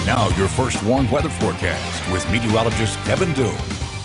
Now your first warm weather forecast with meteorologist Kevin Doom.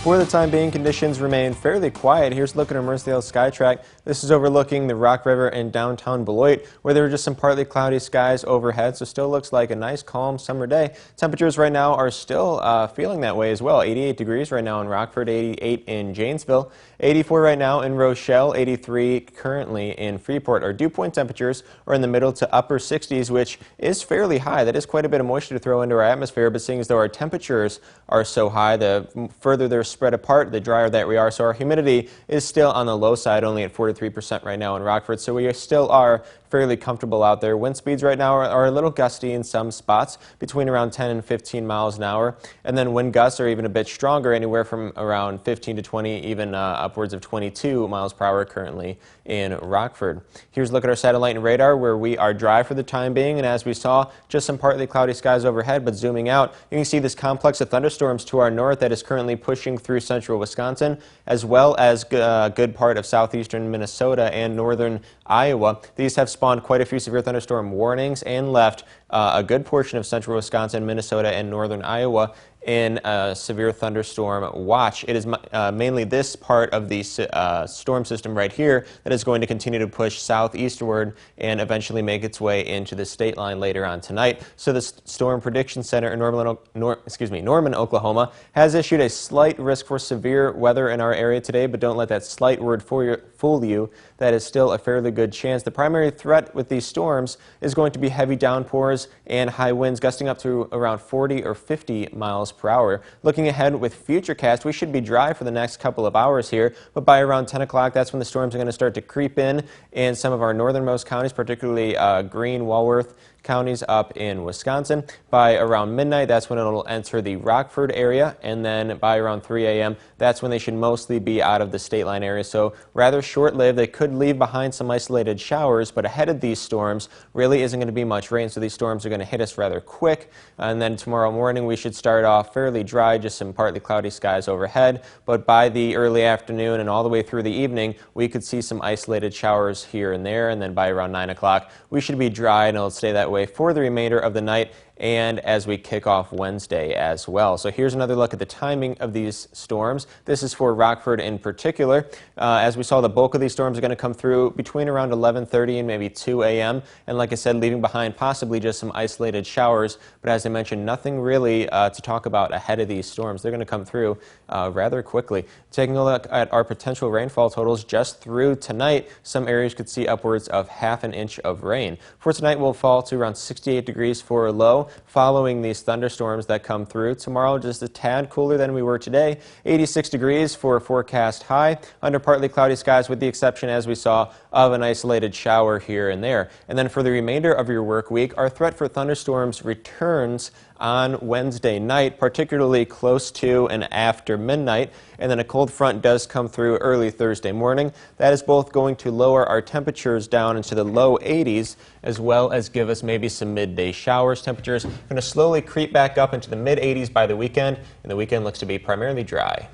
For the time being, conditions remain fairly quiet. Here's a look at our Mearthsdale Skytrack. This is overlooking the Rock River in downtown Beloit, where there are just some partly cloudy skies overhead, so still looks like a nice, calm summer day. Temperatures right now are still feeling that way as well. 88 degrees right now in Rockford, 88 in Janesville, 84 right now in Rochelle, 83 currently in Freeport. Our dew point temperatures are in the middle to upper 60s, which is fairly high. That is quite a bit of moisture to throw into our atmosphere, but seeing as though our temperatures are so high, the further they're spread apart, the drier that we are. So our humidity is still on the low side, only at 43% right now in Rockford. So we still are fairly comfortable out there. Wind speeds right now are a little gusty in some spots, between around 10 and 15 miles an hour. And then wind gusts are even a bit stronger, anywhere from around 15 to 20, even upwards of 22 miles per hour currently in Rockford. Here's a look at our satellite and radar, where we are dry for the time being. And as we saw, just some partly cloudy skies overhead, but zooming out, you can see this complex of thunderstorms to our north that is currently pushing through central Wisconsin, as well as a good part of southeastern Minnesota and northern Iowa. These have spawned quite a few severe thunderstorm warnings and left a good portion of central Wisconsin, Minnesota, and northern Iowa in a severe thunderstorm watch. It is mainly this part of the storm system right here that is going to continue to push southeastward and eventually make its way into the state line later on tonight. So the Storm Prediction Center in Norman, Oklahoma, has issued a slight risk for severe weather in our area today, but don't let that slight word fool you. That is still a fairly good chance. The primary threat with these storms is going to be heavy downpours and high winds gusting up to around 40 or 50 miles per hour. Looking ahead with Futurecast, we should be dry for the next couple of hours here, but by around 10 o'clock, that's when the storms are going to start to creep in some of our northernmost counties, particularly Greene, Walworth counties up in Wisconsin. By around midnight, that's when it'll enter the Rockford area, and then by around 3 a.m., that's when they should mostly be out of the state line area. So rather short-lived. They could leave behind some isolated showers, but ahead of these storms really isn't going to be much rain, so these storms are going to hit us rather quick. And then tomorrow morning, we should start off fairly dry, just some partly cloudy skies overhead, but by the early afternoon and all the way through the evening, we could see some isolated showers here and there, and then by around 9 o'clock, we should be dry, and it'll stay that way for the remainder of the night and as we kick off Wednesday as well. So here's another look at the timing of these storms. This is for Rockford in particular. As we saw, the bulk of these storms are going to come through between around 11:30 and maybe 2 a.m. And like I said, leaving behind possibly just some isolated showers. But as I mentioned, nothing really to talk about ahead of these storms. They're going to come through rather quickly. Taking a look at our potential rainfall totals just through tonight, some areas could see upwards of ½ an inch of rain. For tonight, we'll fall to around 68 degrees for a low, following these thunderstorms that come through. Tomorrow, just a tad cooler than we were today, 86 degrees for a forecast high, under partly cloudy skies with the exception, as we saw, of an isolated shower here and there. And then for the remainder of your work week, our threat for thunderstorms returns on Wednesday night, particularly close to and after midnight, and then a cold front does come through early Thursday morning. That is both going to lower our temperatures down into the low 80s, as well as give us maybe some midday showers. Temperatures going to slowly creep back up into the mid 80s by the weekend, and the weekend looks to be primarily dry.